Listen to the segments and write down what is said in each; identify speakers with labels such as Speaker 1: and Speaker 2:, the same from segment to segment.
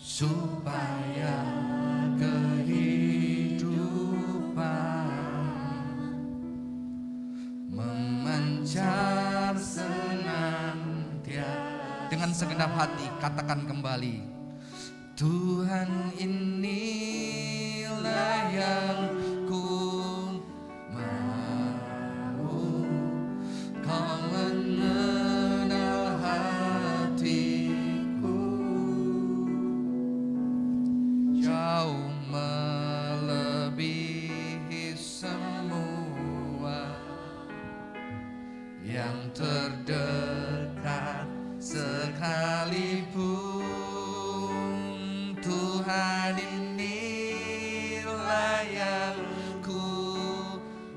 Speaker 1: supaya kehidupan memancar senantiasa. Dengan segenap hati katakan kembali, Tuhan inilah yang ku mau, Kau mengenal hatiku jauh melebihi semua yang terdekat sekalipun. Tuhan inilah yang ku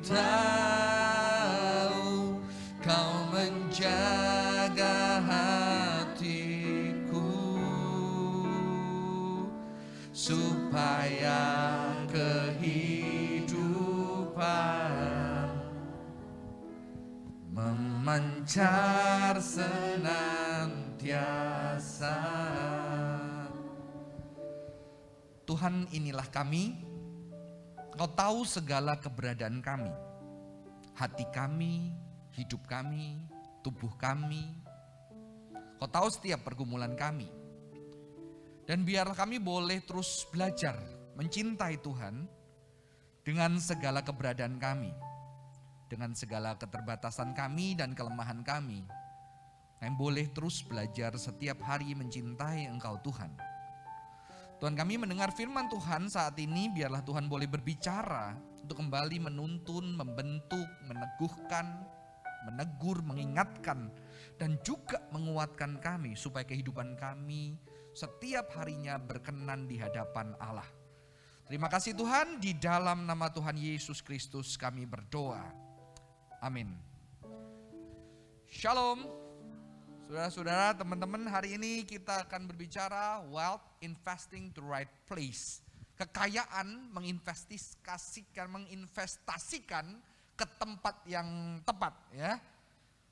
Speaker 1: tahu, Kau menjaga hatiku supaya kehidupan memancar senantiasa. Tuhan inilah kami, Kau tahu segala keberadaan kami, hati kami, hidup kami, tubuh kami. Kau tahu setiap pergumulan kami. Dan biarlah kami boleh terus belajar mencintai Tuhan dengan segala keberadaan kami, dengan segala keterbatasan kami dan kelemahan kami. Kami boleh terus belajar setiap hari mencintai Engkau Tuhan. Tuhan, kami mendengar firman Tuhan saat ini, biarlah Tuhan boleh berbicara untuk kembali menuntun, membentuk, meneguhkan, menegur, mengingatkan, dan juga menguatkan kami supaya kehidupan kami setiap harinya berkenan di hadapan Allah. Terima kasih Tuhan, di dalam nama Tuhan Yesus Kristus kami berdoa. Amin. Shalom. Saudara-saudara, teman-teman, hari ini kita akan berbicara wealth investing to right place. Kekayaan menginvestasikan ke tempat yang tepat, ya.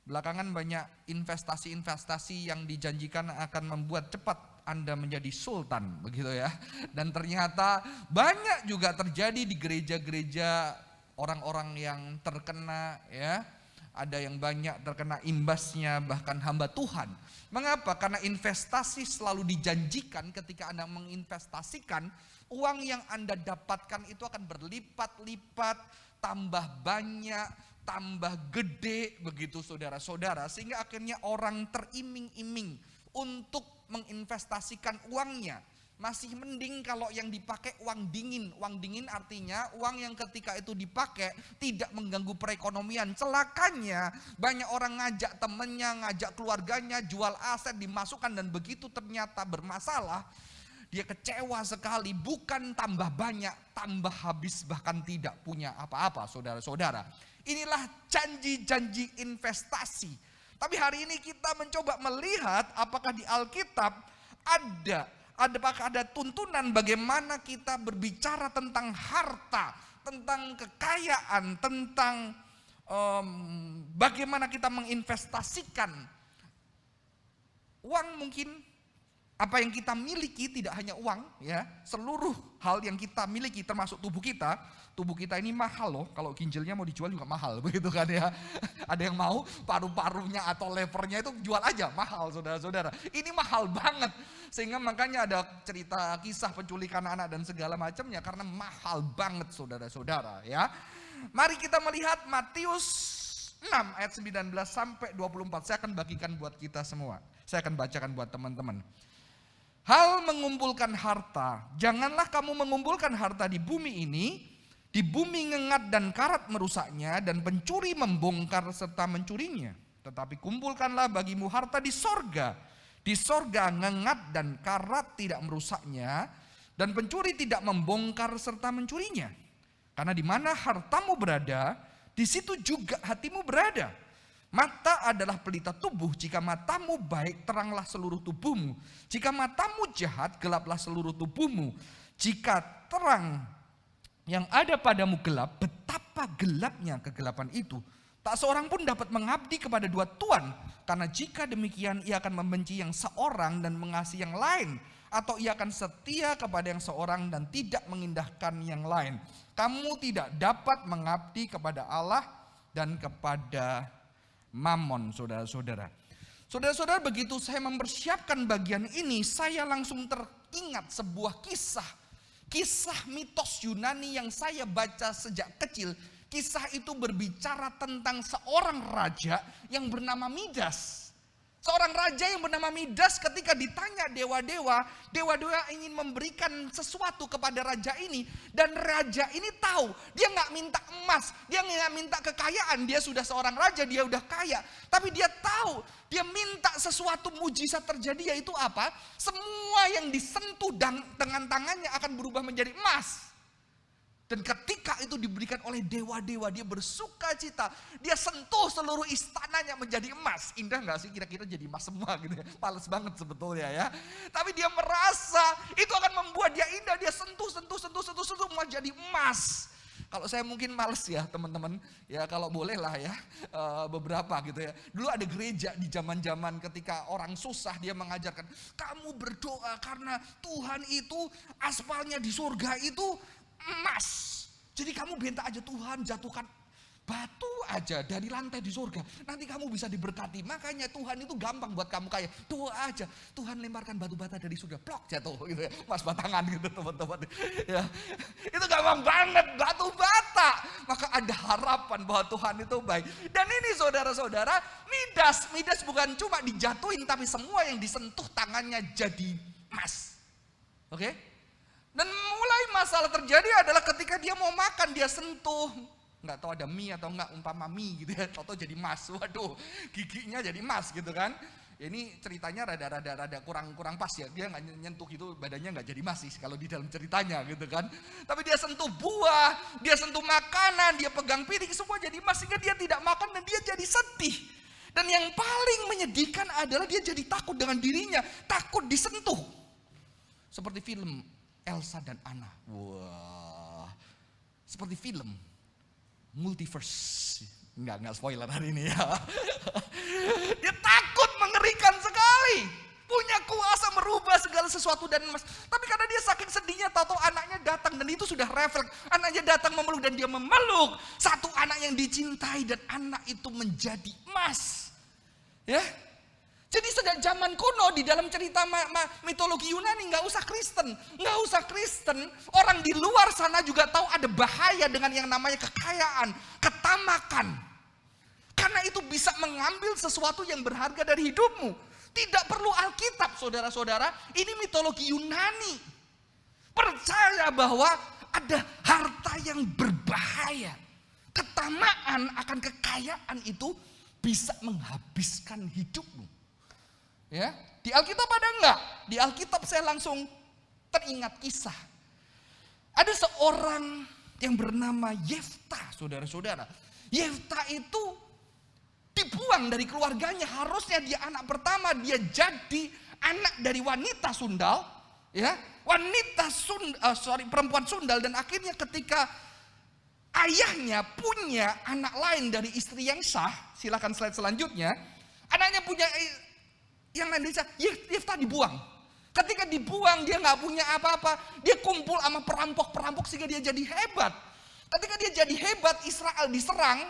Speaker 1: Belakangan banyak investasi-investasi yang dijanjikan akan membuat cepat Anda menjadi sultan, begitu ya. Dan ternyata banyak juga terjadi di gereja-gereja orang-orang yang terkena, ya. Ada yang banyak terkena imbasnya, bahkan hamba Tuhan. Mengapa? Karena investasi selalu dijanjikan ketika Anda menginvestasikan, uang yang Anda dapatkan itu akan berlipat-lipat, tambah banyak, tambah gede, begitu saudara-saudara. Sehingga akhirnya orang teriming-iming untuk menginvestasikan uangnya. Masih mending kalau yang dipakai uang dingin. Uang dingin artinya uang yang ketika itu dipakai tidak mengganggu perekonomian. Celakanya banyak orang ngajak temennya, ngajak keluarganya, jual aset, dimasukkan, dan begitu ternyata bermasalah, dia kecewa sekali. Bukan tambah banyak, tambah habis, bahkan tidak punya apa-apa, saudara-saudara. Inilah janji-janji investasi. Tapi hari ini kita mencoba melihat apakah di Alkitab apakah ada tuntunan bagaimana kita berbicara tentang harta, tentang kekayaan, tentang bagaimana kita menginvestasikan uang. Mungkin apa yang kita miliki tidak hanya uang, ya, seluruh hal yang kita miliki termasuk tubuh kita. Tubuh kita ini mahal loh, kalau ginjalnya mau dijual juga mahal, begitu kan ya. Ada yang mau paru-parunya atau levernya itu jual aja, mahal saudara-saudara. Ini mahal banget, sehingga makanya ada cerita kisah penculikan anak dan segala macamnya, karena mahal banget saudara-saudara ya. Mari kita melihat Matius 6 ayat 19 sampai 24. Saya akan bagikan buat kita semua. Saya akan bacakan buat teman-teman. Hal mengumpulkan harta, janganlah kamu mengumpulkan harta di bumi ini. Di bumi ngengat dan karat merusaknya, dan pencuri membongkar serta mencurinya. Tetapi kumpulkanlah bagimu harta di sorga. Di sorga ngengat dan karat tidak merusaknya, dan pencuri tidak membongkar serta mencurinya. Karena di mana hartamu berada, di situ juga hatimu berada. Mata adalah pelita tubuh. Jika matamu baik, teranglah seluruh tubuhmu. Jika matamu jahat, gelaplah seluruh tubuhmu. Jika terang yang ada padamu gelap, betapa gelapnya kegelapan itu. Tak seorang pun dapat mengabdi kepada dua tuan, karena jika demikian ia akan membenci yang seorang dan mengasihi yang lain, atau ia akan setia kepada yang seorang dan tidak mengindahkan yang lain. Kamu tidak dapat mengabdi kepada Allah dan kepada Mammon, saudara-saudara. Saudara-saudara, begitu saya mempersiapkan bagian ini, saya langsung teringat sebuah kisah mitos Yunani yang saya baca sejak kecil. Kisah itu berbicara tentang seorang raja yang bernama Midas. Seorang raja yang bernama Midas ketika ditanya dewa-dewa ingin memberikan sesuatu kepada raja ini. Dan raja ini tahu, dia nggak minta emas, dia nggak minta kekayaan. Dia sudah seorang raja, dia udah kaya. Tapi dia tahu, dia minta sesuatu mujizat terjadi, yaitu apa? Semua yang disentuh dengan tangannya akan berubah menjadi emas. Dan ketika itu diberikan oleh dewa-dewa, dia bersuka cita. Dia sentuh seluruh istananya menjadi emas. Indah gak sih kira-kira jadi emas semua gitu ya. Pales banget sebetulnya ya. Tapi dia merasa itu akan membuat dia indah. Dia sentuh semua jadi emas. Kalau saya mungkin males ya teman-teman. Ya kalau boleh lah ya beberapa gitu ya. Dulu ada gereja di zaman-zaman ketika orang susah, dia mengajarkan, kamu berdoa karena Tuhan itu aspalnya di surga itu emas. Jadi kamu bentak aja, Tuhan jatuhkan batu aja dari lantai di surga, nanti kamu bisa diberkati. Makanya Tuhan itu gampang buat kamu kaya. Doa aja, Tuhan lemparkan batu bata dari surga, plok jatuh gitu ya, mas batangan gitu teman-teman ya. Itu gampang banget, batu bata. Maka ada harapan bahwa Tuhan itu baik. Dan ini saudara-saudara, Midas bukan cuma dijatuhin, tapi semua yang disentuh tangannya jadi emas. Oke? Dan mulai masalah terjadi adalah ketika dia mau makan, dia sentuh, nggak tahu ada mie atau nggak, umpama mie gitu ya, atau jadi emas. Waduh, giginya jadi emas gitu kan. Ini ceritanya rada kurang pas ya, dia nggak nyentuh itu, badannya nggak jadi emas sih kalau di dalam ceritanya gitu kan. Tapi dia sentuh buah, dia sentuh makanan, dia pegang piring, semua jadi emas, sehingga dia tidak makan dan dia jadi sedih. Dan yang paling menyedihkan adalah dia jadi takut dengan dirinya, takut disentuh. Seperti film Elsa dan Anna. Wah, seperti film Multiverse. Enggak spoiler hari ini ya. Dia takut, mengerikan sekali. Punya kuasa merubah segala sesuatu dan emas. Tapi karena dia saking sedihnya, tahu anaknya datang dan itu sudah refleks. Anaknya datang memeluk dan dia memeluk satu anak yang dicintai, dan anak itu menjadi emas. Ya. Jadi sejak zaman kuno di dalam cerita mitologi Yunani, nggak usah Kristen, orang di luar sana juga tahu ada bahaya dengan yang namanya kekayaan, ketamakan. Karena itu bisa mengambil sesuatu yang berharga dari hidupmu. Tidak perlu Alkitab, saudara-saudara, ini mitologi Yunani. Percaya bahwa ada harta yang berbahaya. Ketamaan akan kekayaan itu bisa menghabiskan hidupmu. Ya, di Alkitab ada enggak? Di Alkitab saya langsung teringat kisah. Ada seorang yang bernama Yefta, saudara-saudara. Yefta itu dibuang dari keluarganya, harusnya dia anak pertama, dia jadi anak dari wanita sundal, ya, perempuan sundal, dan akhirnya ketika ayahnya punya anak lain dari istri yang sah, silakan slide selanjutnya, anaknya punya yang lain bisa, Yefta dibuang. Ketika dibuang dia nggak punya apa-apa, dia kumpul sama perampok sehingga dia jadi hebat. Ketika dia jadi hebat, Israel diserang,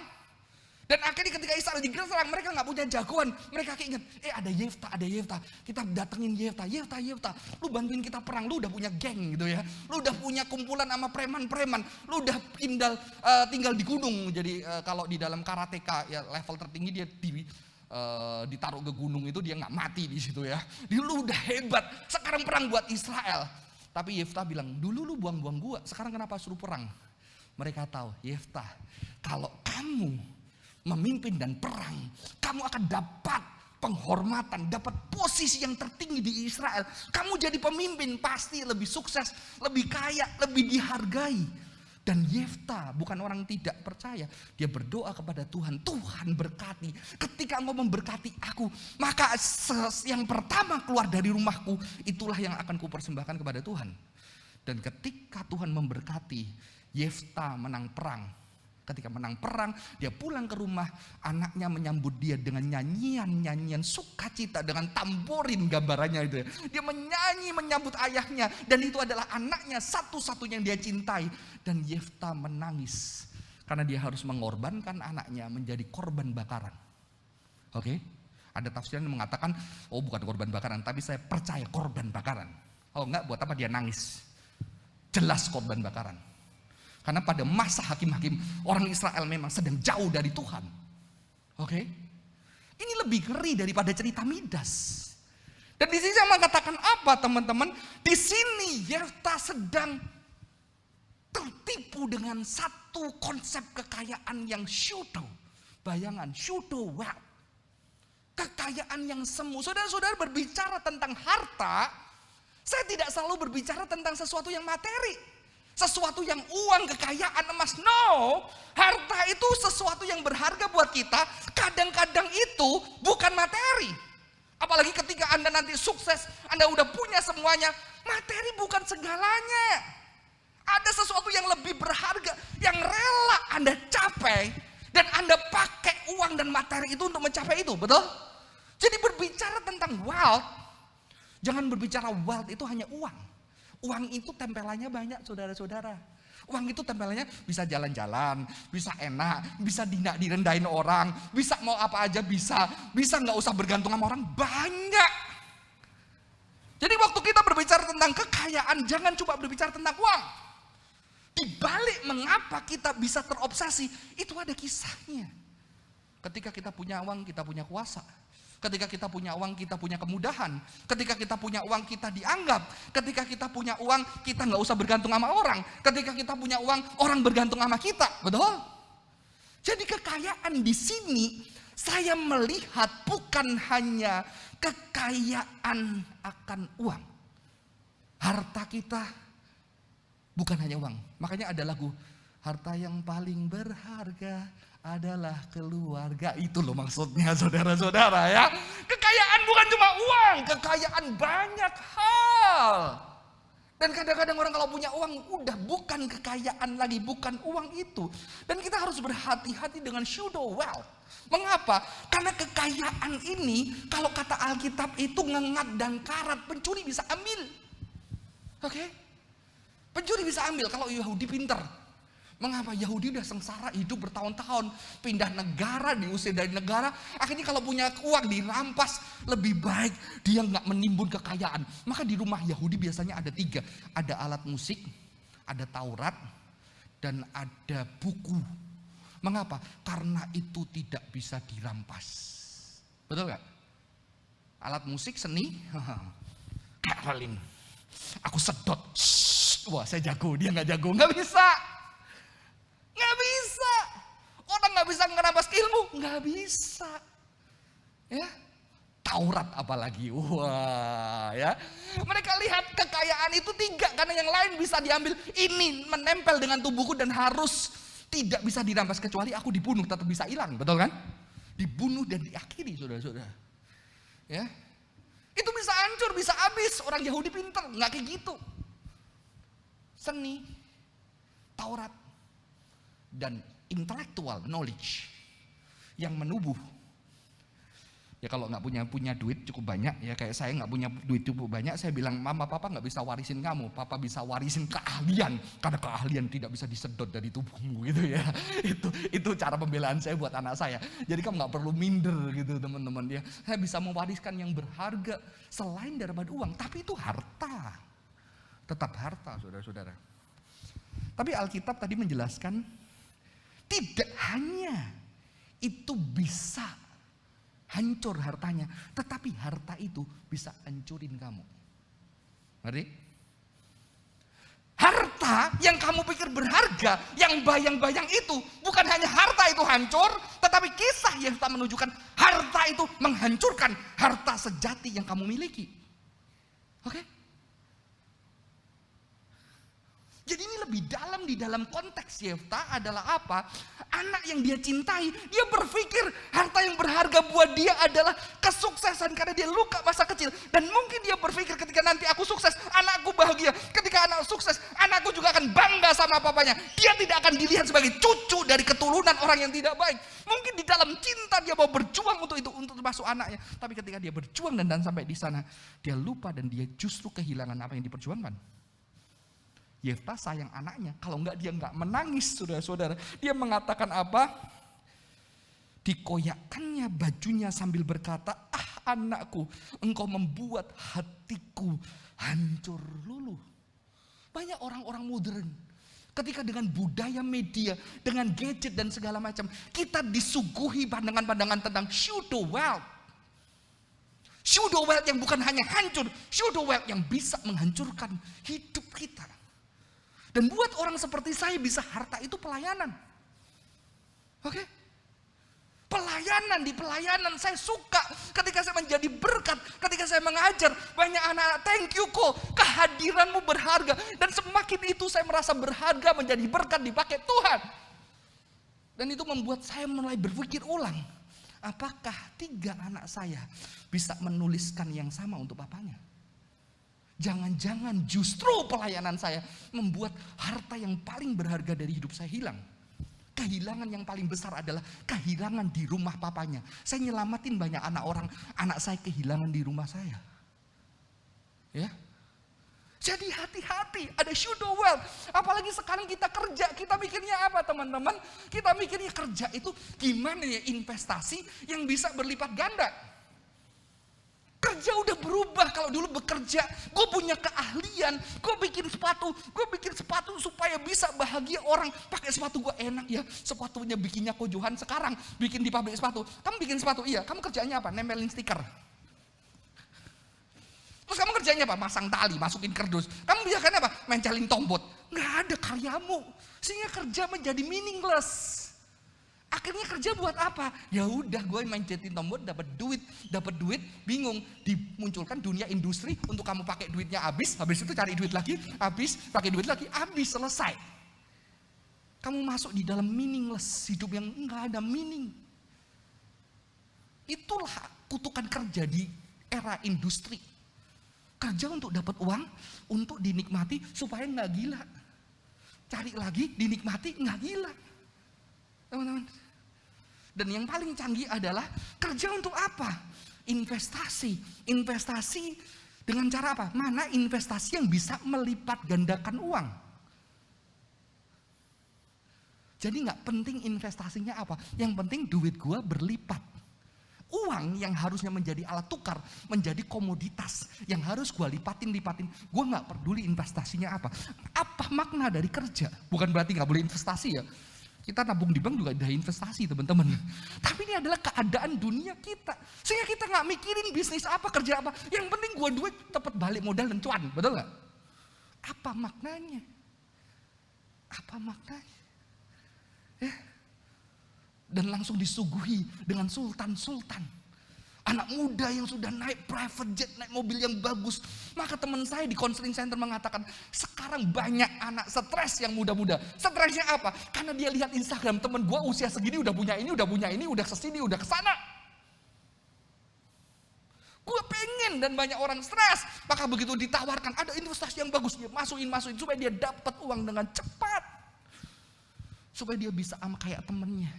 Speaker 1: dan akhirnya ketika Israel diserang, mereka nggak punya jagoan. Mereka keinget, ada Yefta, kita datengin Yefta, lu bantuin kita perang, lu udah punya geng gitu ya, lu udah punya kumpulan sama preman, lu udah tinggal di gunung. Jadi kalau di dalam karateka ya level tertinggi dia ditaruh ke gunung itu, dia nggak mati di situ ya. Dulu udah hebat, sekarang perang buat Israel. Tapi Yefta bilang, dulu lu buang-buang gua, sekarang kenapa suruh perang? Mereka tahu, Yefta, kalau kamu memimpin dan perang, kamu akan dapat penghormatan, dapat posisi yang tertinggi di Israel. Kamu jadi pemimpin pasti lebih sukses, lebih kaya, lebih dihargai. Dan Yefta bukan orang tidak percaya. Dia berdoa kepada Tuhan, Tuhan berkati. Ketika engkau memberkati aku, maka yang pertama keluar dari rumahku, itulah yang akan kupersembahkan kepada Tuhan. Dan ketika Tuhan memberkati, Yefta menang perang. Ketika menang perang, dia pulang ke rumah, anaknya menyambut dia dengan nyanyian sukacita, dengan tamborin gambarannya itu ya. Dia menyanyi menyambut ayahnya, dan itu adalah anaknya satu-satunya yang dia cintai. Dan Yefta menangis karena dia harus mengorbankan anaknya menjadi korban bakaran. Oke? Ada tafsiran yang mengatakan, oh bukan korban bakaran, tapi saya percaya korban bakaran. Oh enggak, buat apa dia nangis? Jelas korban bakaran. Karena pada masa hakim-hakim, orang Israel memang sedang jauh dari Tuhan. Oke? Ini lebih ngeri daripada cerita Midas. Dan di sini saya mengatakan apa teman-teman? Di sini Yefta sedang tertipu dengan satu konsep kekayaan yang pseudo. Bayangan, pseudo wealth. Kekayaan yang semu. Saudara-saudara berbicara tentang harta, saya tidak selalu berbicara tentang sesuatu yang materi. Sesuatu yang uang, kekayaan, emas. No, harta itu sesuatu yang berharga buat kita. Kadang-kadang itu bukan materi. Apalagi ketika Anda nanti sukses, Anda udah punya semuanya. Materi bukan segalanya. Ada sesuatu yang lebih berharga, yang rela Anda capai. Dan Anda pakai uang dan materi itu untuk mencapai itu, betul? Jadi berbicara tentang wealth, jangan berbicara wealth itu hanya uang. Uang itu tempelannya banyak saudara-saudara. Uang itu tempelannya bisa jalan-jalan, bisa enak, bisa direndahin orang, bisa mau apa aja bisa nggak usah bergantung sama orang, banyak. Jadi waktu kita berbicara tentang kekayaan, jangan cuma berbicara tentang uang. Di balik mengapa kita bisa terobsesi, itu ada kisahnya. Ketika kita punya uang, kita punya kuasa. Ketika kita punya uang, kita punya kemudahan. Ketika kita punya uang, kita dianggap. Ketika kita punya uang, kita nggak usah bergantung sama orang. Ketika kita punya uang, orang bergantung sama kita. Betul? Jadi kekayaan di sini, saya melihat bukan hanya kekayaan akan uang. Harta kita bukan hanya uang. Makanya ada lagu, harta yang paling berharga adalah keluarga. Itu loh maksudnya saudara-saudara ya. Kekayaan bukan cuma uang, kekayaan banyak hal. Dan kadang-kadang orang kalau punya uang udah bukan kekayaan lagi, bukan uang itu. Dan kita harus berhati-hati dengan pseudo wealth. Mengapa? Karena kekayaan ini kalau kata Alkitab itu ngengat dan karat, pencuri bisa ambil. Oke? Pencuri bisa ambil kalau Yahudi pinter. Mengapa? Yahudi udah sengsara hidup bertahun-tahun, pindah negara, diusir dari negara, akhirnya kalau punya uang dirampas, lebih baik dia nggak menimbun kekayaan. Maka di rumah Yahudi biasanya ada 3, ada alat musik, ada Taurat, dan ada buku. Mengapa? Karena itu tidak bisa dirampas. Betul nggak? Alat musik, seni, Carolin, aku sedot, wah saya jago, dia nggak jago, nggak bisa. Nggak bisa. Orang nggak bisa ngerampas ilmu, nggak bisa. Ya, Taurat apalagi, wah ya. Mereka lihat kekayaan itu 3 karena yang lain bisa diambil. Ini menempel dengan tubuhku dan harus tidak bisa dirampas kecuali aku dibunuh tetap bisa hilang, betul kan? Dibunuh dan diakhiri, saudara-saudara. Ya, itu bisa hancur, bisa habis. Orang Yahudi pintar, nggak kayak gitu. Seni, Taurat, dan intellectual knowledge yang menubuh. Ya kalau nggak punya duit cukup banyak, ya kayak saya nggak punya duit cukup banyak, saya bilang mama papa nggak bisa warisin kamu, papa bisa warisin keahlian, karena keahlian tidak bisa disedot dari tubuhmu gitu ya. Itu cara pembelaan saya buat anak saya. Jadi kamu nggak perlu minder gitu teman-teman ya. Saya bisa mewariskan yang berharga selain daripada uang, tapi itu harta, tetap harta saudara-saudara. Tapi Alkitab tadi menjelaskan tidak hanya itu bisa hancur hartanya, tetapi harta itu bisa hancurin kamu. Ngerti? Harta yang kamu pikir berharga, yang bayang-bayang itu, bukan hanya harta itu hancur, tetapi kisah Yefta menunjukkan harta itu menghancurkan harta sejati yang kamu miliki. Oke? Jadi ini lebih dalam, di dalam konteks Yefta adalah apa? Anak yang dia cintai, dia berpikir harta yang berharga buat dia adalah kesuksesan karena dia luka masa kecil. Dan mungkin dia berpikir ketika nanti aku sukses, anakku bahagia. Ketika anak sukses, anakku juga akan bangga sama sama papanya, dia tidak akan dilihat sebagai cucu dari keturunan orang yang tidak baik. Mungkin di dalam cinta dia mau berjuang untuk itu, untuk termasuk anaknya. Tapi ketika dia berjuang dan sampai di sana, dia lupa dan dia justru kehilangan apa yang diperjuangkan. Yefta sayang anaknya, kalau enggak dia enggak menangis, saudara-saudara. Dia mengatakan apa? Dikoyakkannya bajunya sambil berkata, ah anakku, engkau membuat hatiku hancur luluh. Banyak orang-orang modern, ketika dengan budaya media, dengan gadget dan segala macam, kita disuguhi pandangan-pandangan tentang pseudo wealth. Pseudo wealth yang bukan hanya hancur, pseudo wealth yang bisa menghancurkan hidup kita. Dan buat orang seperti saya bisa harta itu pelayanan. Oke? Pelayanan, di pelayanan saya suka ketika saya menjadi berkat, ketika saya mengajar. Banyak anak-anak, thank you kok, kehadiranmu berharga. Dan semakin itu saya merasa berharga, menjadi berkat dipakai Tuhan. Dan itu membuat saya mulai berpikir ulang. Apakah 3 anak saya bisa menuliskan yang sama untuk papanya? Jangan-jangan justru pelayanan saya membuat harta yang paling berharga dari hidup saya hilang. Kehilangan yang paling besar adalah kehilangan di rumah papanya. Saya nyelamatin banyak anak saya kehilangan di rumah saya. Ya. Jadi hati-hati, ada pseudo wealth. Apalagi sekarang kita kerja, kita mikirnya apa teman-teman? Kita mikirnya kerja itu gimana ya investasi yang bisa berlipat ganda. Kerja udah berubah. Kalau dulu bekerja, gue punya keahlian, gue bikin sepatu supaya bisa bahagia orang. Pakai sepatu gue enak ya, sepatunya bikinnya Kojohan. Sekarang bikin di pabrik sepatu. Kamu bikin sepatu, iya. Kamu kerjanya apa? Nempelin stiker. Terus kamu kerjanya apa? Masang tali, masukin kardus. Kamu biasanya apa? Mencelin tombot. Nggak ada karyamu, sehingga kerja menjadi meaningless. Akhirnya kerja buat apa? Ya udah, gue main cetin tombol, dapat duit, bingung. Dimunculkan dunia industri untuk kamu pakai duitnya habis itu cari duit lagi, habis, pakai duit lagi, habis, selesai. Kamu masuk di dalam meaningless, hidup yang enggak ada meaning. Itulah kutukan kerja di era industri. Kerja untuk dapat uang, untuk dinikmati supaya enggak gila. Cari lagi, dinikmati, enggak gila. Teman-teman. Dan yang paling canggih adalah kerja untuk apa? Investasi. Investasi dengan cara apa? Mana investasi yang bisa melipat gandakan uang? Jadi nggak penting investasinya apa. Yang penting duit gua berlipat. Uang yang harusnya menjadi alat tukar, menjadi komoditas yang harus gua lipatin. Gua nggak peduli investasinya apa. Apa makna dari kerja? Bukan berarti nggak boleh investasi ya. Kita nabung di bank juga ada investasi teman-teman. Tapi ini adalah keadaan dunia kita. Sehingga kita nggak mikirin bisnis apa, kerja apa. Yang penting gue duit dapat balik modal dan cuan, betul nggak? Apa maknanya? Apa maknanya? Ya. Dan langsung disuguhi dengan sultan-sultan. Anak muda yang sudah naik private jet, naik mobil yang bagus. Maka teman saya di counseling center mengatakan, sekarang banyak anak stres yang muda-muda. Stresnya apa? Karena dia lihat Instagram, teman gua usia segini udah punya ini, udah kesini, udah kesana. Gua pengen, dan banyak orang stres. Maka begitu ditawarkan, ada investasi yang bagus, dia masukin supaya dia dapat uang dengan cepat. Supaya dia bisa sama kayak temennya.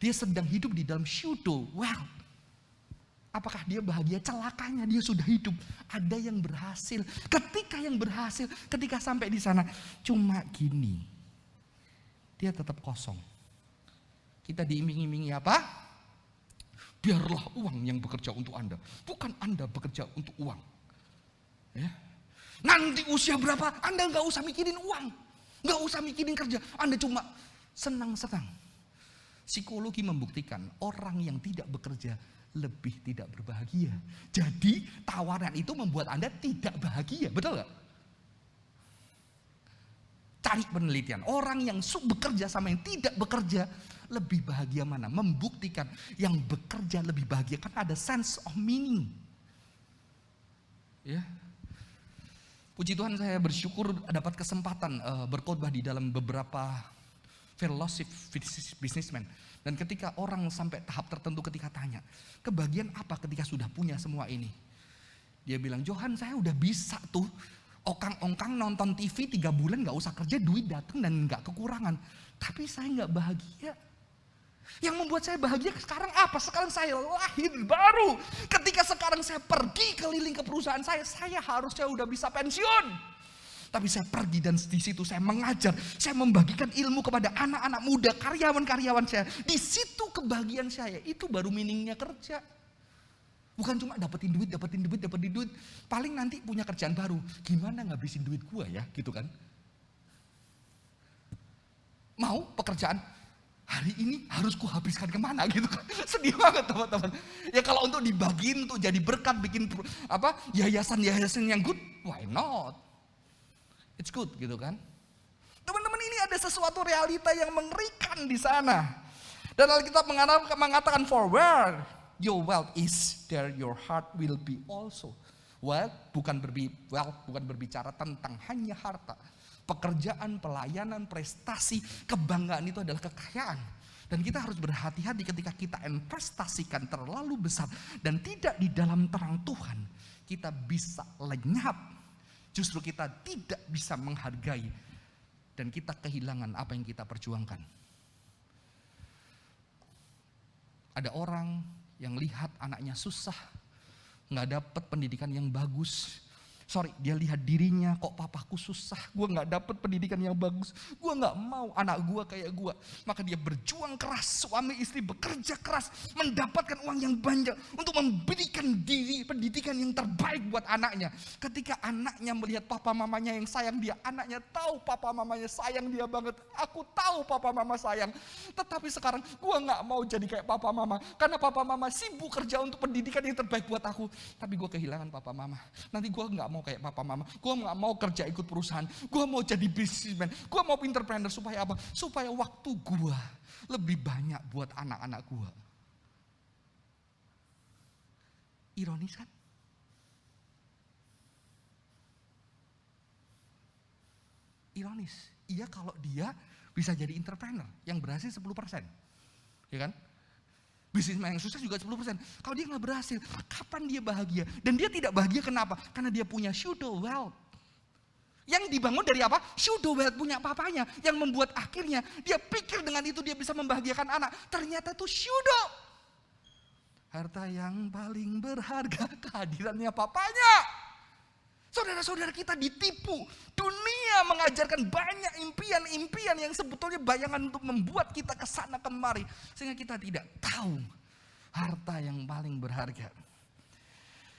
Speaker 1: Dia sedang hidup di dalam pseudo wealth. Apakah dia bahagia? Celakanya dia sudah hidup. Ada yang berhasil. Ketika sampai di sana cuma gini. Dia tetap kosong. Kita diiming-imingi apa? Biarlah uang yang bekerja untuk Anda. Bukan Anda bekerja untuk uang. Ya. Nanti usia berapa Anda nggak usah mikirin uang. Nggak usah mikirin kerja. Anda cuma senang-senang. Psikologi membuktikan orang yang tidak bekerja lebih tidak berbahagia. Jadi tawaran itu membuat Anda tidak bahagia, betul gak? Cari penelitian, orang yang bekerja sama yang tidak bekerja lebih bahagia mana? Membuktikan yang bekerja lebih bahagia karena ada sense of meaning. Ya. Puji Tuhan, saya bersyukur dapat kesempatan berkhotbah di dalam beberapa fellowship businessman. Dan ketika orang sampai tahap tertentu ketika tanya, kebahagiaan apa ketika sudah punya semua ini? Dia bilang, Johan, saya udah bisa tuh Ongkang-ongkang nonton TV 3 bulan gak usah kerja, duit datang dan gak kekurangan. Tapi saya gak bahagia. Yang membuat saya bahagia sekarang apa? Sekarang saya lahir baru. Ketika sekarang saya pergi keliling ke perusahaan saya harusnya udah bisa pensiun. Tapi saya pergi dan di situ saya mengajar, saya membagikan ilmu kepada anak-anak muda, karyawan-karyawan saya. Di situ kebahagiaan saya, itu baru meaningnya kerja. Bukan cuma dapetin duit. Paling nanti punya kerjaan baru. Gimana ngabisin duit gua ya, gitu kan? Mau pekerjaan? Hari ini harus kuhabiskan kemana gitu kan? Sedih banget teman-teman. Ya kalau untuk dibagiin, untuk jadi berkat, bikin yayasan-yayasan yang good, why not? It's good gitu kan. Teman-teman, ini ada sesuatu realita yang mengerikan di sana. Dan Alkitab mengatakan, for where your wealth is, there your heart will be also. Wealth bukan berbicara tentang hanya harta. Pekerjaan, pelayanan, prestasi, kebanggaan itu adalah kekayaan. Dan kita harus berhati-hati ketika kita investasikan terlalu besar dan tidak di dalam terang Tuhan, kita bisa lenyap. Justru kita tidak bisa menghargai dan kita kehilangan apa yang kita perjuangkan. Ada orang yang lihat anaknya susah, nggak dapat pendidikan yang bagus. Dia lihat dirinya, kok papaku susah, gue gak dapat pendidikan yang bagus, gue gak mau anak gue kayak gue. Maka dia berjuang keras, suami istri bekerja keras, mendapatkan uang yang banyak untuk memberikan diri pendidikan yang terbaik buat anaknya. Ketika anaknya melihat papa mamanya yang sayang dia, anaknya tahu papa mamanya sayang dia banget. Aku tahu papa mama sayang, tetapi sekarang gue gak mau jadi kayak papa mama, karena papa mama sibuk kerja untuk pendidikan yang terbaik buat aku. Tapi gue kehilangan papa mama, nanti gue gak mau kayak papa mama, gue gak mau kerja ikut perusahaan, gue mau jadi businessman, gue mau entrepreneur. Supaya apa? Supaya waktu gue lebih banyak buat anak-anak gue. Ironis kan? Ironis. Iya, kalau dia bisa jadi entrepreneur yang berhasil 10%, ya kan? Bisnismen yang sukses juga 10%. Kalau dia nggak berhasil, kapan dia bahagia? Dan dia tidak bahagia kenapa? Karena dia punya pseudo wealth. Yang dibangun dari apa? Pseudo wealth punya papanya. Yang membuat akhirnya dia pikir dengan itu dia bisa membahagiakan anak. Ternyata itu pseudo. Harta yang paling berharga kehadirannya papanya. Saudara-saudara kita ditipu. Dunia mengajarkan banyak impian-impian yang sebetulnya bayangan untuk membuat kita kesana kemari. Sehingga kita tidak tahu harta yang paling berharga.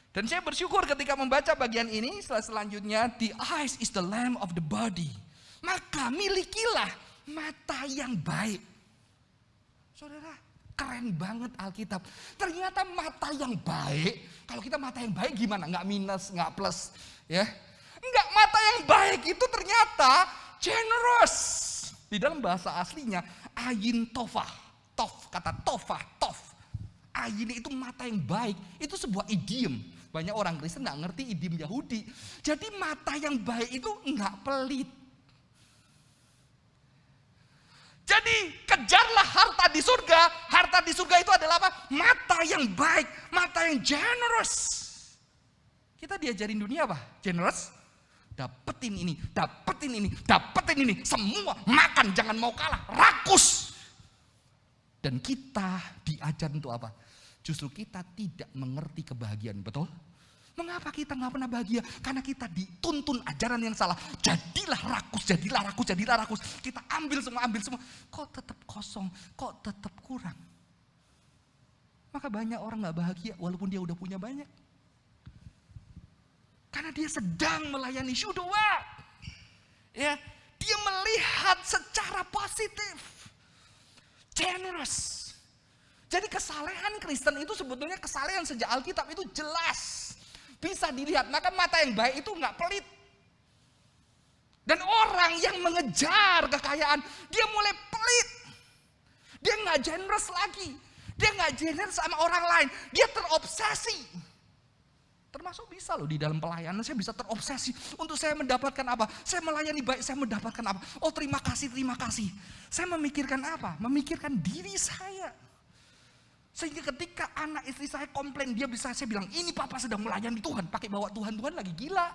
Speaker 1: Dan saya bersyukur ketika membaca bagian ini. Selanjutnya, the eyes is the lamp of the body. Maka milikilah mata yang baik. Saudara, keren banget Alkitab. Ternyata mata yang baik. Kalau kita mata yang baik gimana? Nggak minus, nggak plus. Ya, enggak, mata yang baik itu ternyata generous. Di dalam bahasa aslinya ayin tofah, kata tofah, ayin itu mata yang baik, itu sebuah idiom. Banyak orang Kristen nggak ngerti idiom Yahudi. Jadi mata yang baik itu nggak pelit. Jadi kejarlah harta di surga. Harta di surga itu adalah apa? Mata yang baik, mata yang generous. Kita diajarin dunia apa? Generous. Dapetin ini. Semua makan, jangan mau kalah. Rakus. Dan kita diajar untuk apa? Justru kita tidak mengerti kebahagiaan, betul? Mengapa kita gak pernah bahagia? Karena kita dituntun ajaran yang salah. Jadilah rakus. Kita ambil semua. Kok tetap kosong? Kok tetap kurang? Maka banyak orang gak bahagia walaupun dia udah punya banyak. Karena dia sedang melayani pseudo wealth. Ya, dia melihat secara positif. Generous. Jadi kesalehan Kristen itu sebetulnya kesalehan sejak Alkitab itu jelas. Bisa dilihat, maka mata yang baik itu nggak pelit. Dan orang yang mengejar kekayaan, dia mulai pelit. Dia nggak generous lagi. Dia nggak generous sama orang lain. Dia terobsesi. Termasuk bisa loh di dalam pelayanan saya bisa terobsesi untuk saya mendapatkan apa? Saya melayani baik, saya mendapatkan apa? Oh terima kasih. Saya memikirkan apa? Memikirkan diri saya. Sehingga ketika anak istri saya komplain, saya bilang ini papa sedang melayani Tuhan, pakai bawa Tuhan lagi, gila.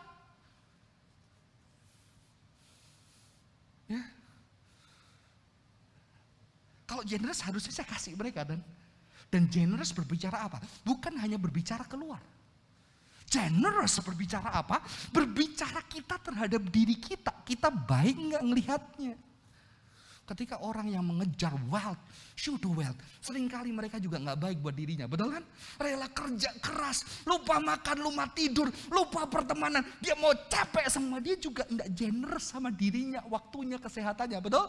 Speaker 1: Kalau generous harusnya saya kasih mereka. Dan generous berbicara apa? Bukan hanya berbicara keluar. Generous berbicara apa? Berbicara kita terhadap diri kita. Kita baik nggak ngelihatnya? Ketika orang yang mengejar wealth, shoot to wealth, seringkali mereka juga nggak baik buat dirinya, betul kan? Rela kerja keras, lupa makan, lupa tidur, lupa pertemanan. Dia mau capek sama dia juga nggak generous sama dirinya, waktunya, kesehatannya, betul?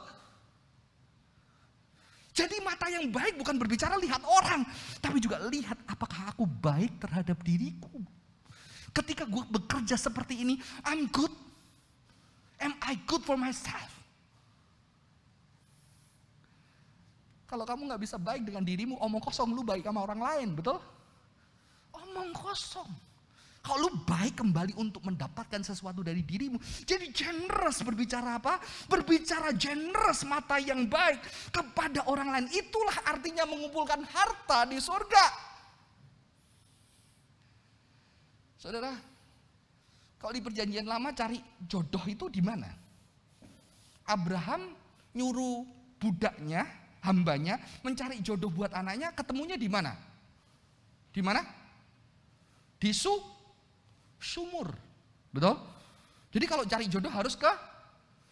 Speaker 1: Jadi mata yang baik bukan berbicara lihat orang, tapi juga lihat apakah aku baik terhadap diriku. Ketika gue bekerja seperti ini, I'm good. Am I good for myself? Kalau kamu gak bisa baik dengan dirimu, omong kosong, lu baik sama orang lain, betul? Omong kosong. Kalau lu baik kembali untuk mendapatkan sesuatu dari dirimu. Jadi generous berbicara apa? Berbicara generous, mata yang baik kepada orang lain. Itulah artinya mengumpulkan harta di surga. Saudara, kalau di perjanjian lama cari jodoh itu di mana? Abraham nyuruh budaknya, hambanya mencari jodoh buat anaknya, ketemunya di mana? Di mana? Di sumur. Betul? Jadi kalau cari jodoh harus ke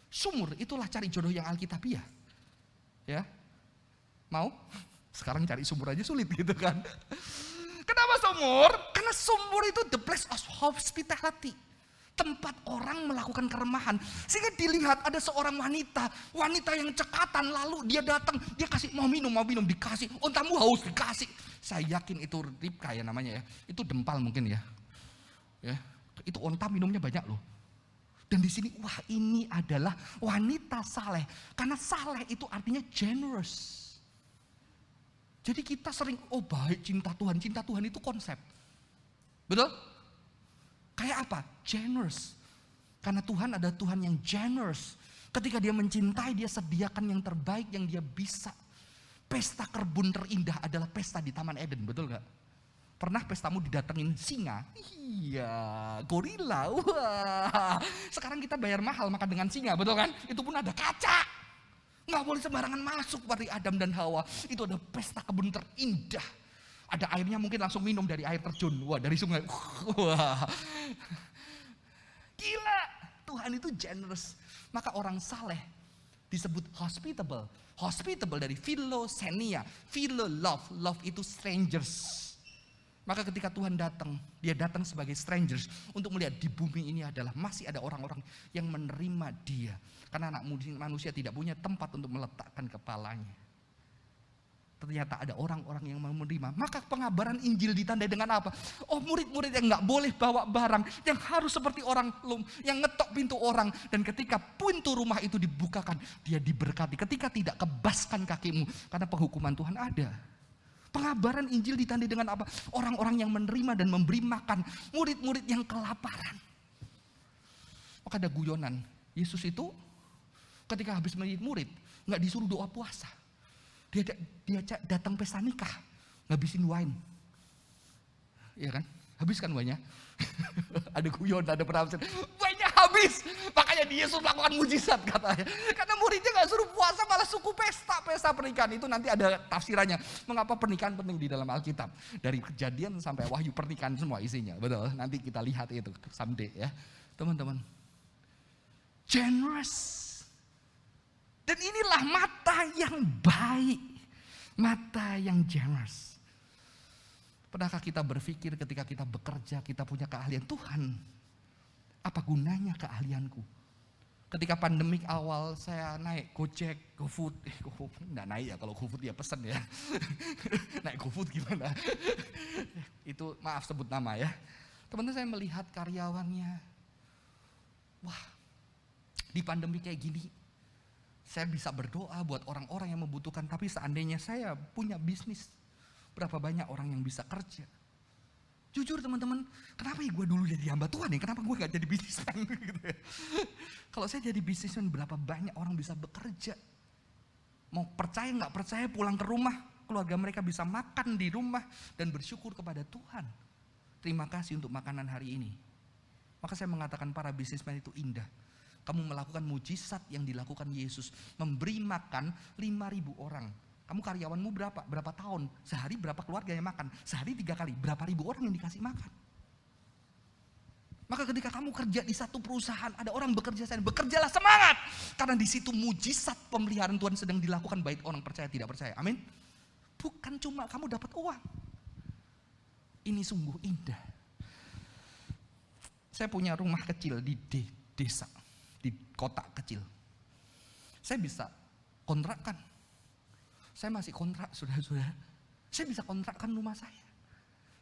Speaker 1: sumur. Itulah cari jodoh yang alkitabiah. Ya. Mau? Sekarang cari sumur aja sulit gitu kan. Kenapa sumur? Karena sumur itu the place of hospitality. Tempat orang melakukan keremahan. Sehingga dilihat ada seorang wanita yang cekatan, lalu dia datang, dia kasih mau minum dikasih. Ontamu haus dikasih. Saya yakin itu Ribka ya namanya ya. Itu dempal mungkin ya. Ya, itu onta minumnya banyak loh. Dan di sini wah ini adalah wanita saleh. Karena saleh itu artinya generous. Jadi kita sering baik cinta Tuhan itu konsep. Betul? Kayak apa? Generous. Karena Tuhan ada Tuhan yang generous. Ketika dia mencintai, dia sediakan yang terbaik yang dia bisa. Pesta kebun terindah adalah pesta di Taman Eden, betul gak? Pernah pestamu didatengin singa? Iya, gorila. Wah. Sekarang kita bayar mahal makan dengan singa, betul kan? Itu pun ada kaca. Nggak boleh sembarangan masuk seperti Adam dan Hawa. Itu ada pesta kebun terindah. Ada airnya mungkin langsung minum dari air terjun. Wah, dari sungai. Wah. Gila. Tuhan itu generous. Maka orang saleh disebut hospitable. Hospitable dari philosenia. Philo love. Love itu strangers. Maka ketika Tuhan datang, dia datang sebagai strangers untuk melihat di bumi ini adalah masih ada orang-orang yang menerima dia. Karena anak manusia tidak punya tempat untuk meletakkan kepalanya. Ternyata ada orang-orang yang mau menerima. Maka pengabaran Injil ditandai dengan apa? Murid-murid yang gak boleh bawa barang, yang harus seperti orang yang ngetok pintu orang. Dan ketika pintu rumah itu dibukakan, dia diberkati. Ketika tidak, kebaskan kakimu, karena penghukuman Tuhan ada. Pengabaran Injil ditandai dengan apa? Orang-orang yang menerima dan memberi makan murid-murid yang kelaparan. Maka ada guyonan. Yesus itu ketika habis mendidik murid, gak disuruh doa puasa. Dia datang pesta nikah, ngabisin wine. Iya kan? Habiskan wine-nya. Ada guyon, ada penafsir. Wine-nya habis. Makanya Yesus melakukan mujizat katanya. Karena muridnya gak suruh puasa, malah suku pesta pernikahan. Itu nanti ada tafsirannya. Mengapa pernikahan penting di dalam Alkitab. Dari Kejadian sampai Wahyu, pernikahan semua isinya. Betul, nanti kita lihat itu someday ya. Teman-teman. Generous. Dan inilah mata yang baik, mata yang generous. Pernahkah kita berpikir ketika kita bekerja, kita punya keahlian, Tuhan, apa gunanya keahlianku? Ketika pandemik awal saya naik Gojek, GoFood, enggak naik ya, kalau GoFood ya pesen ya. Naik GoFood gimana? Itu maaf sebut nama ya. Teman-teman saya melihat karyawannya, wah di pandemi kayak gini, saya bisa berdoa buat orang-orang yang membutuhkan. Tapi seandainya saya punya bisnis, berapa banyak orang yang bisa kerja. Jujur teman-teman, kenapa ya gue dulu jadi hamba Tuhan ya? Kenapa gue gak jadi bisnismen gitu ya? Kalau saya jadi bisnismen, berapa banyak orang bisa bekerja. Mau percaya gak percaya, pulang ke rumah, keluarga mereka bisa makan di rumah dan bersyukur kepada Tuhan. Terima kasih untuk makanan hari ini. Maka saya mengatakan para bisnismen itu indah. Kamu melakukan mujizat yang dilakukan Yesus. Memberi makan 5.000 orang. Kamu karyawanmu berapa? Berapa tahun? Sehari berapa keluarga yang makan? Sehari 3 kali, berapa ribu orang yang dikasih makan? Maka ketika kamu kerja di satu perusahaan, ada orang bekerja sana, bekerjalah semangat. Karena di situ mujizat pemeliharaan Tuhan sedang dilakukan, baik orang percaya tidak percaya. Amin. Bukan cuma kamu dapat uang. Ini sungguh indah. Saya punya rumah kecil di desa, di kota kecil. Saya bisa kontrakkan. Saya masih kontrak, saudara-saudara. Saya bisa kontrakkan rumah saya.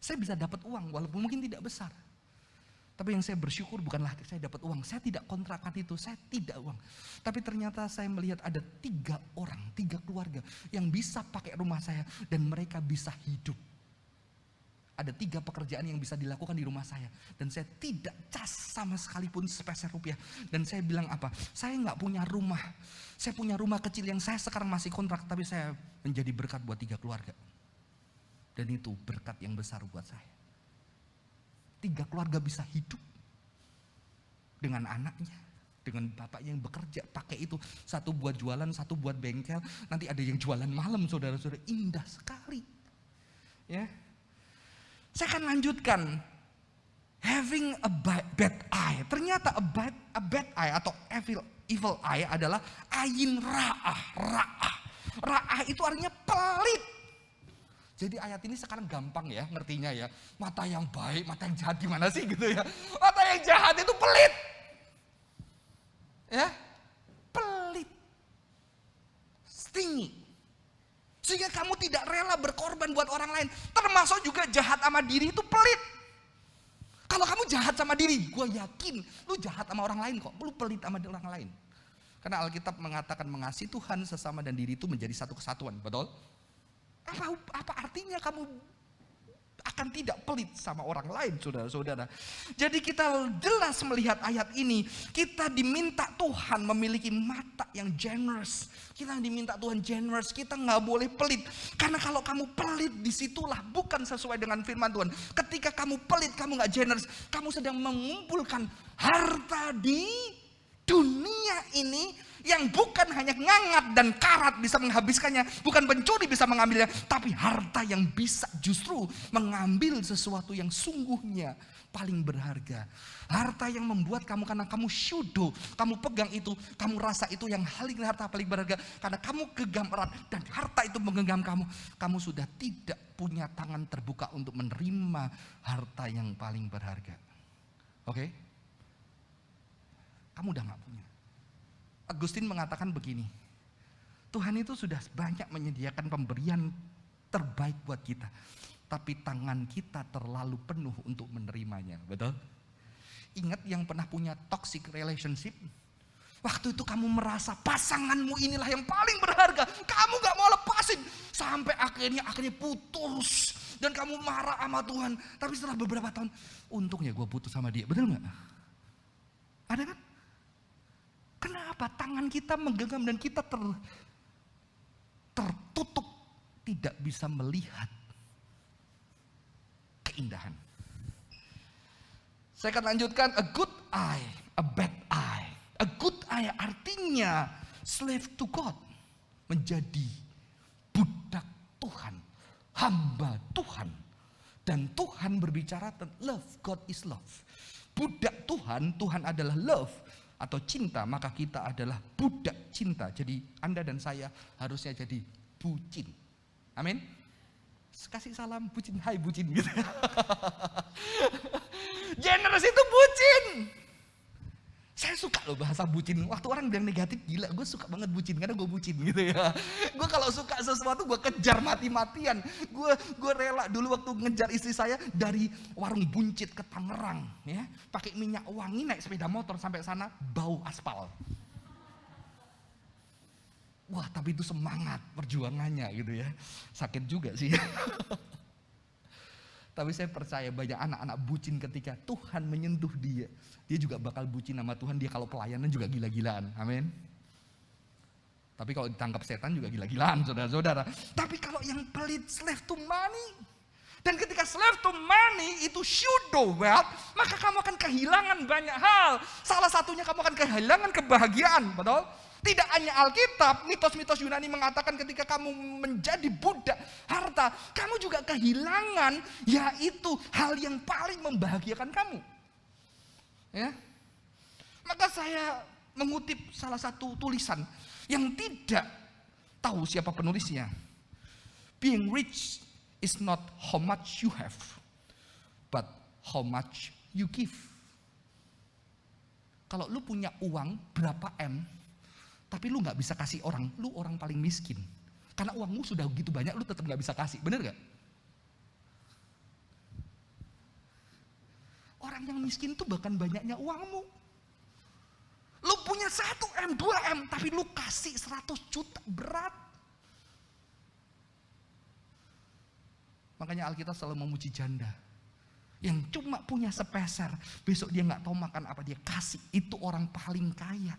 Speaker 1: Saya bisa dapat uang, walaupun mungkin tidak besar. Tapi yang saya bersyukur bukanlah saya dapat uang. Saya tidak kontrakkan itu, saya tidak uang. Tapi ternyata saya melihat ada 3 orang, 3 keluarga yang bisa pakai rumah saya dan mereka bisa hidup. Ada 3 pekerjaan yang bisa dilakukan di rumah saya. Dan saya tidak cas sama sekalipun sepeser rupiah. Dan saya bilang apa? Saya nggak punya rumah. Saya punya rumah kecil yang saya sekarang masih kontrak. Tapi saya menjadi berkat buat 3 keluarga. Dan itu berkat yang besar buat saya. 3 keluarga bisa hidup. Dengan anaknya. Dengan bapaknya yang bekerja. Pakai itu. Satu buat jualan, satu buat bengkel. Nanti ada yang jualan malam, saudara-saudara. Indah sekali. Ya. Saya akan lanjutkan. Having a bad eye. Ternyata a bad eye atau evil eye adalah ayin ra'ah. Ra'ah itu artinya pelit. Jadi ayat ini sekarang gampang ya ngertinya ya. Mata yang baik, mata yang jahat gimana sih gitu ya. Mata yang jahat itu pelit. Ya. Pelit. Stingy. Sehingga kamu tidak rela berkorban buat orang lain. Termasuk juga jahat sama diri itu pelit. Kalau kamu jahat sama diri, gue yakin lu jahat sama orang lain kok. Lu pelit sama orang lain. Karena Alkitab mengatakan mengasihi Tuhan sesama dan diri itu menjadi satu kesatuan. Betul? Apa artinya kamu akan tidak pelit sama orang lain, saudara-saudara. Jadi kita jelas melihat ayat ini. Kita diminta Tuhan memiliki mata yang generous. Kita diminta Tuhan generous. Kita nggak boleh pelit. Karena kalau kamu pelit, disitulah bukan sesuai dengan firman Tuhan. Ketika kamu pelit, kamu nggak generous. Kamu sedang mengumpulkan harta di dunia ini yang bukan hanya ngangat dan karat bisa menghabiskannya, bukan pencuri bisa mengambilnya, tapi harta yang bisa justru mengambil sesuatu yang sungguhnya paling berharga. Harta yang membuat kamu, karena kamu syudo, kamu pegang itu, kamu rasa itu yang harta paling berharga, karena kamu genggam erat dan harta itu menggenggam kamu, kamu sudah tidak punya tangan terbuka untuk menerima harta yang paling berharga. Oke? Kamu udah gak punya. Agustin mengatakan begini, Tuhan itu sudah banyak menyediakan pemberian terbaik buat kita, tapi tangan kita terlalu penuh untuk menerimanya. Betul? Ingat yang pernah punya toxic relationship? Waktu itu kamu merasa pasanganmu inilah yang paling berharga, kamu gak mau lepasin, sampai akhirnya putus, dan kamu marah sama Tuhan. Tapi setelah beberapa tahun, untungnya gue putus sama dia. Betul gak? Ada kan? Kenapa tangan kita menggenggam dan kita tertutup, tidak bisa melihat keindahan. Saya akan lanjutkan, a good eye, a bad eye. A good eye artinya slave to God, menjadi budak Tuhan, hamba Tuhan. Dan Tuhan berbicara tentang love, God is love. Budak Tuhan, Tuhan adalah love atau cinta, maka kita adalah budak cinta. Jadi Anda dan saya harusnya jadi bucin. Amin. Kasih salam bucin, hai bucin gitu. Generous itu bucin. Saya suka loh bahasa bucin. Waktu orang bilang negatif, gila, gue suka banget bucin karena gue bucin gitu ya. Gue kalau suka sesuatu gue kejar mati-matian. Gue rela dulu waktu ngejar istri saya dari warung buncit ke Tangerang, ya, pakai minyak wangi naik sepeda motor sampai sana bau aspal. Wah, tapi itu semangat perjuangannya gitu ya. Sakit juga sih. Tapi saya percaya banyak anak-anak bucin ketika Tuhan menyentuh dia. Dia juga bakal bucin sama Tuhan, dia kalau pelayanan juga gila-gilaan. Amin. Tapi kalau ditangkap setan juga gila-gilaan, saudara-saudara. Tapi kalau yang pelit, slave to money. Dan ketika slave to money itu pseudo wealth, maka kamu akan kehilangan banyak hal. Salah satunya kamu akan kehilangan kebahagiaan, betul? Tidak hanya Alkitab, mitos-mitos Yunani mengatakan ketika kamu menjadi budak harta, kamu juga kehilangan yaitu hal yang paling membahagiakan kamu. Ya. Maka saya mengutip salah satu tulisan yang tidak tahu siapa penulisnya. Being rich is not how much you have, but how much you give. Kalau lu punya uang berapa M, tapi lu gak bisa kasih orang, lu orang paling miskin. Karena uangmu sudah begitu banyak, lu tetap gak bisa kasih, bener gak? Orang yang miskin itu bahkan banyaknya uangmu. Lu punya 1 M, 2 M, tapi lu kasih 100 juta, berat. Makanya Alkitab selalu memuji janda. Yang cuma punya sepeser, besok dia gak tahu makan apa, dia kasih. Itu orang paling kaya.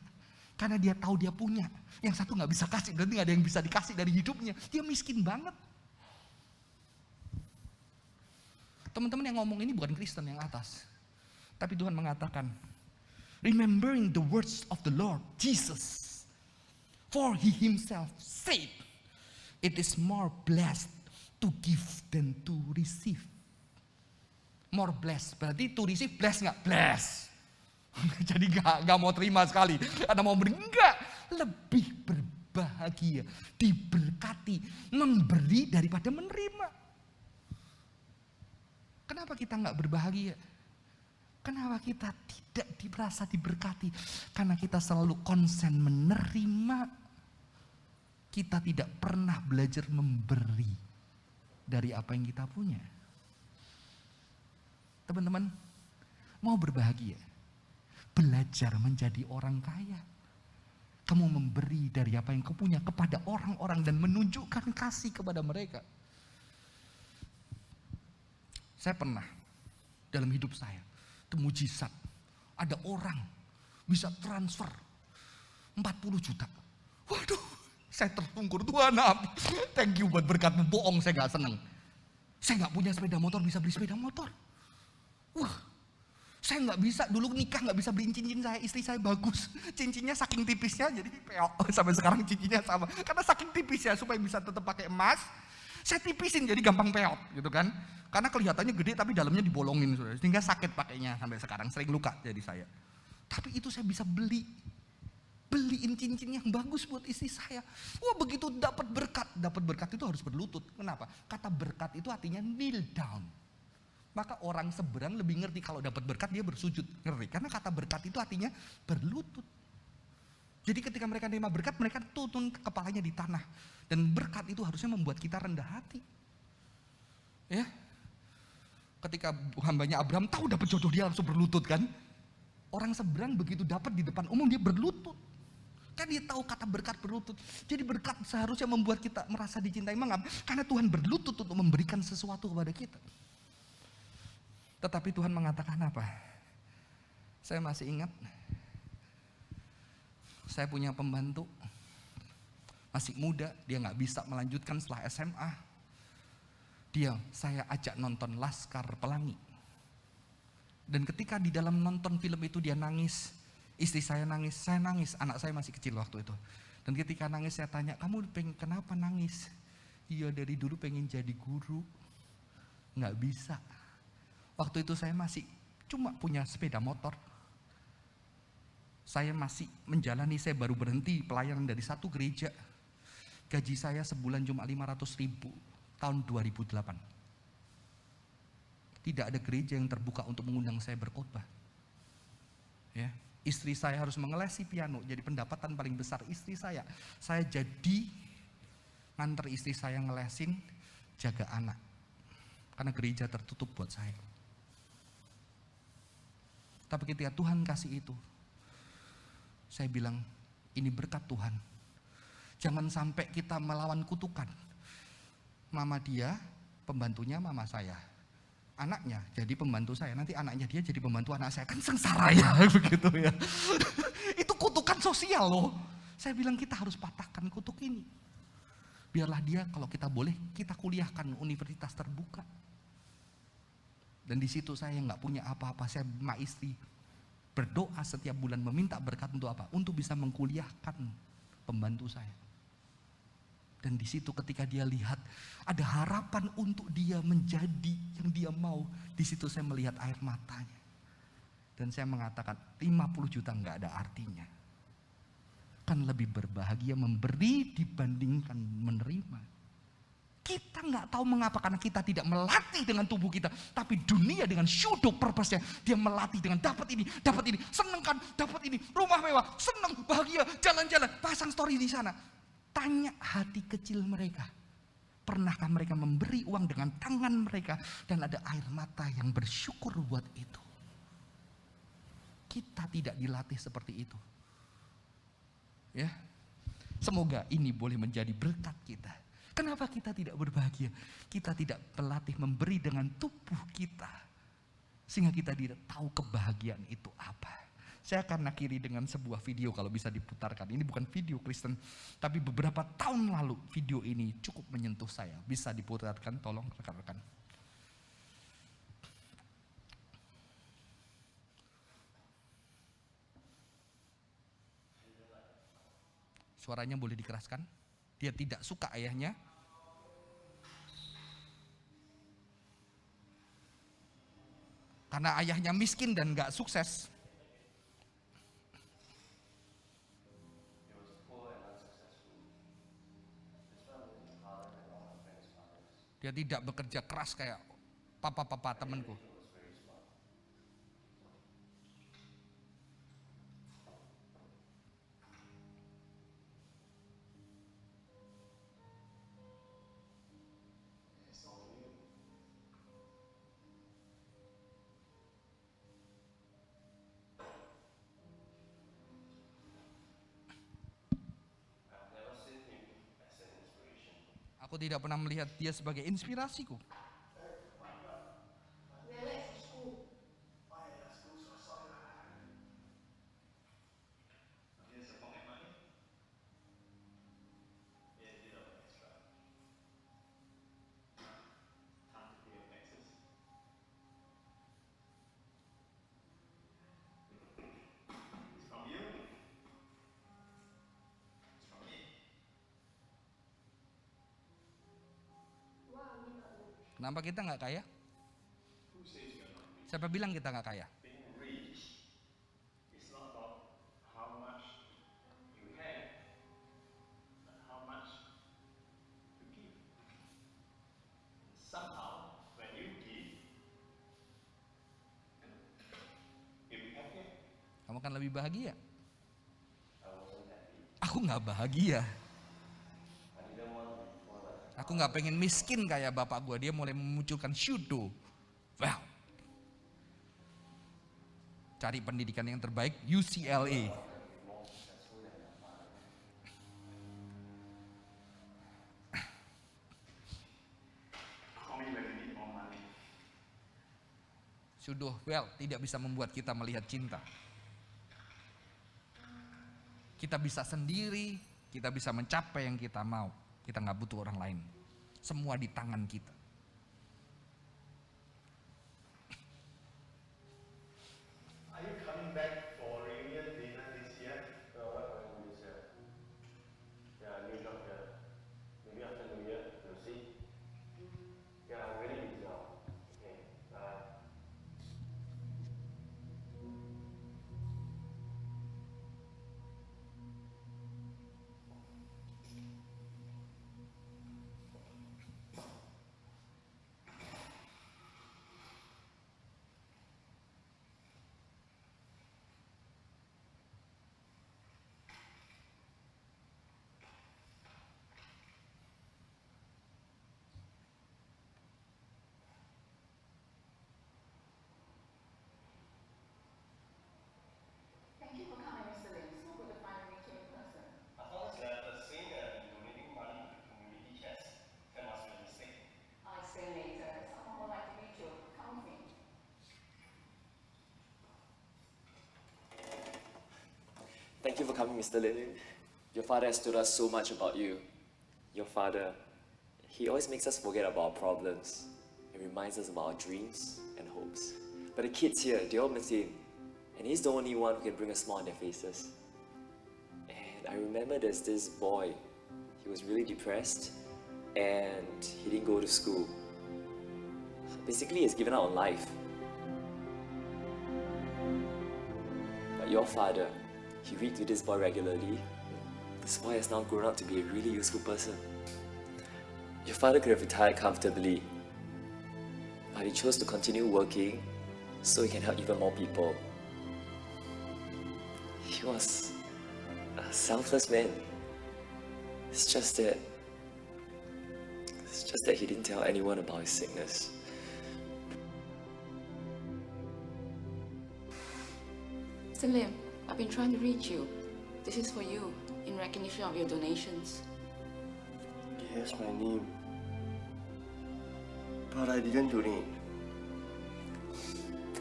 Speaker 1: Karena dia tahu dia punya. Yang satu gak bisa kasih, berarti gak ada yang bisa dikasih dari hidupnya. Dia miskin banget. Teman-teman yang ngomong ini bukan Kristen yang atas. Tapi Tuhan mengatakan, remembering the words of the Lord Jesus, for he himself said, it is more blessed to give than to receive. More blessed, berarti to receive blessed gak? Blessed. Jadi gak mau terima sekali. Ada mau beri, enggak. Lebih berbahagia, diberkati, memberi daripada menerima. Kenapa kita gak berbahagia? Kenapa kita tidak dirasa diberkati? Karena kita selalu konsen menerima. Kita tidak pernah belajar memberi dari apa yang kita punya. Teman-teman, mau berbahagia? Belajar menjadi orang kaya. Kamu memberi dari apa yang kau punya kepada orang-orang dan menunjukkan kasih kepada mereka. Saya pernah dalam hidup saya, itu mujizat. Ada orang bisa transfer 40 juta. Waduh, saya tertungkur. Tuhan, thank you buat berkatmu. Bohong, saya gak seneng. Saya gak punya sepeda motor, bisa beli sepeda motor. Wah, saya nggak bisa, dulu nikah nggak bisa beliin cincin saya, istri saya bagus, cincinnya saking tipisnya jadi peok, sampai sekarang cincinnya sama, karena saking tipisnya supaya bisa tetap pakai emas, saya tipisin jadi gampang peok gitu kan, karena kelihatannya gede tapi dalamnya dibolongin sudah, sehingga sakit pakainya sampai sekarang, sering luka jadi saya. Tapi itu saya bisa beliin cincin yang bagus buat istri saya. Wah, begitu dapat berkat itu harus berlutut. Kenapa? Kata berkat itu artinya kneel down. Maka orang seberang lebih ngerti kalau dapat berkat dia bersujud, ngerti? Karena kata berkat itu artinya berlutut. Jadi ketika mereka menerima berkat, mereka tutun kepalanya di tanah. Dan berkat itu harusnya membuat kita rendah hati. Ya, ketika hambanya Abraham tahu dapat jodoh, dia langsung berlutut kan? Orang seberang begitu dapat di depan umum dia berlutut. Kan dia tahu kata berkat berlutut. Jadi berkat seharusnya membuat kita merasa dicintai. Mengapa? Karena Tuhan berlutut untuk memberikan sesuatu kepada kita. Tetapi Tuhan mengatakan apa? Saya masih ingat, saya punya pembantu, masih muda, dia gak bisa melanjutkan setelah SMA. Saya ajak nonton Laskar Pelangi. Dan ketika di dalam nonton film itu dia nangis, istri saya nangis, anak saya masih kecil waktu itu. Dan ketika nangis saya tanya, kamu kenapa nangis? Iya, dari dulu pengen jadi guru, gak bisa. Waktu itu saya masih cuma punya sepeda motor. Saya masih menjalani, saya baru berhenti pelayanan dari satu gereja. Gaji saya sebulan cuma 500.000 tahun 2008. Tidak ada gereja yang terbuka untuk mengundang saya berkhotbah. Ya, istri saya harus mengelesi piano, jadi pendapatan paling besar istri saya. Saya jadi nganter istri saya ngelesin, jaga anak. Karena gereja tertutup buat saya. Tapi ketika Tuhan kasih itu, saya bilang, ini berkat Tuhan. Jangan sampai kita melawan kutukan. Mama dia, pembantunya mama saya. Anaknya jadi pembantu saya, nanti anaknya dia jadi pembantu anak saya. Kan sengsara ya, begitu ya. Itu kutukan sosial loh. Saya bilang kita harus patahkan kutuk ini. Biarlah dia, kalau kita boleh, kita kuliahkan universitas terbuka. Dan di situ saya nggak punya apa-apa, saya sama istri berdoa setiap bulan meminta berkat untuk apa? Untuk bisa mengkuliahkan pembantu saya. Dan di situ ketika dia lihat ada harapan untuk dia menjadi yang dia mau, di situ saya melihat air matanya. Dan saya mengatakan 50 juta nggak ada artinya. Kan lebih berbahagia memberi dibandingkan menerima. Kita nggak tahu mengapa, karena kita tidak melatih dengan tubuh kita, tapi dunia dengan pseudo purpose-nya dia melatih dengan dapat ini, seneng kan, dapat ini, rumah mewah, seneng, bahagia, jalan-jalan, pasang story di sana. Tanya hati kecil mereka, pernahkah mereka memberi uang dengan tangan mereka dan ada air mata yang bersyukur buat itu? Kita tidak dilatih seperti itu. Ya, semoga ini boleh menjadi berkat kita. Kenapa kita tidak berbahagia? Kita tidak melatih memberi dengan tubuh kita, sehingga kita tidak tahu kebahagiaan itu apa. Saya akan akhiri dengan sebuah video kalau bisa diputarkan. Ini bukan video Kristen, tapi beberapa tahun lalu video ini cukup menyentuh saya. Bisa diputarkan, tolong rekan-rekan. Suaranya boleh dikeraskan. Dia tidak suka ayahnya. Karena ayahnya miskin dan gak sukses. Dia tidak bekerja keras kayak papa-papa temanku. Aku tidak pernah melihat dia sebagai inspirasiku. Kenapa kita nggak kaya? Siapa bilang kita nggak kaya? Kamu kan lebih bahagia. Aku nggak bahagia. Aku nggak pengen miskin kayak bapak gua. Dia mulai memunculkan pseudo. Wow. Cari pendidikan yang terbaik, UCLA. Pseudo well tidak bisa membuat kita melihat cinta. Kita bisa sendiri, kita bisa mencapai yang kita mau. Kita nggak butuh orang lain. Semua di tangan kita.
Speaker 2: Are you coming back for reunion dinner this year?
Speaker 3: No, what am I doing this year? Yeah, new job here. Maybe after New Year, we'll see. Yeah, I'm really busy now. Okay, bye.
Speaker 4: Thank you for coming, Mr. Lim. So good to finally meet you in person.
Speaker 3: As long as you have seen donating money to the community chest, that must be a mistake.
Speaker 4: I'll explain later. Someone would like to meet you. Come with me.
Speaker 5: Thank you for coming, Mr. Lin. Your father has told us so much about you. Your father, he always makes us forget about our problems and reminds us about our dreams and hopes. But the kids here, they all miss him. And he's the only one who can bring a smile on their faces. And I remember there's this boy, he was really depressed and he didn't go to school. Basically, he's given up on life. But your father, he read to this boy regularly. This boy has now grown up to be a really useful person. Your father could have retired comfortably, but he chose to continue working so he can help even more people. He was a selfless man. It's just that he didn't tell anyone about his sickness.
Speaker 6: Mr. Lim, I've been trying to reach you. This is for you, in recognition of your donations.
Speaker 3: Yes, my name. But I didn't donate.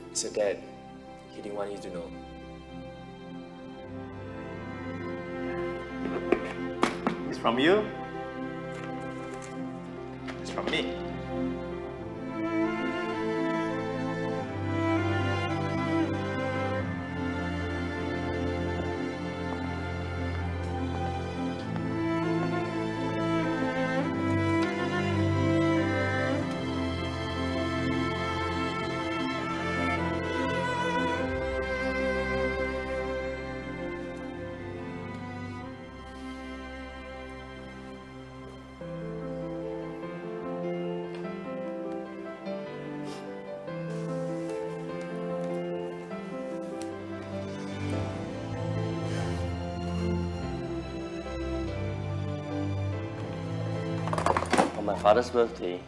Speaker 5: It's your dad. He didn't want you to know.
Speaker 2: It's from you. It's from me.
Speaker 3: On my father's birthday,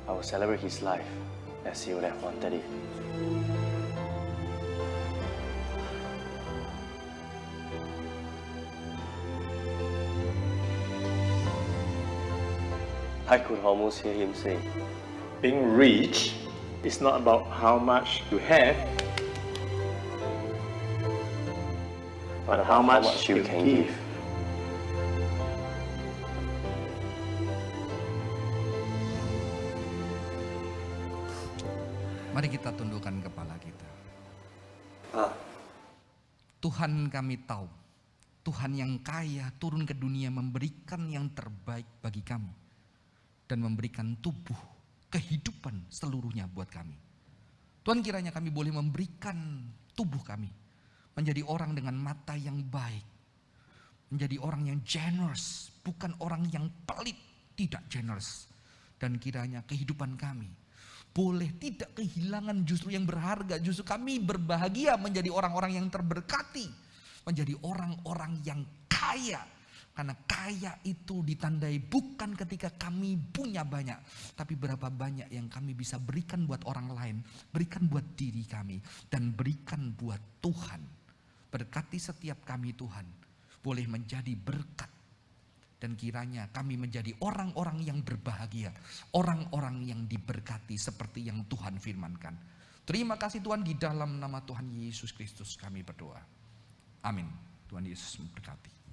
Speaker 3: I will celebrate his life as he would have wanted it. I could almost hear him say,
Speaker 2: Being rich is not about how much you have, but how much you can give.
Speaker 1: Mari kita tundukkan kepala kita.
Speaker 5: Ah,
Speaker 1: Tuhan, kami tahu, Tuhan yang kaya turun ke dunia memberikan yang terbaik bagi kami dan memberikan tubuh, kehidupan seluruhnya buat kami. Tuhan, kiranya kami boleh memberikan tubuh kami menjadi orang dengan mata yang baik, menjadi orang yang generous, bukan orang yang pelit, tidak generous. Dan kiranya kehidupan kami boleh tidak kehilangan justru yang berharga. Justru kami berbahagia menjadi orang-orang yang terberkati. Menjadi orang-orang yang kaya. Karena kaya itu ditandai bukan ketika kami punya banyak. Tapi berapa banyak yang kami bisa berikan buat orang lain. Berikan buat diri kami. Dan berikan buat Tuhan. Berkati setiap kami Tuhan. Boleh menjadi berkat. Dan kiranya kami menjadi orang-orang yang berbahagia. Orang-orang yang diberkati seperti yang Tuhan firmankan. Terima kasih Tuhan, di dalam nama Tuhan Yesus Kristus kami berdoa. Amin. Tuhan Yesus memberkati.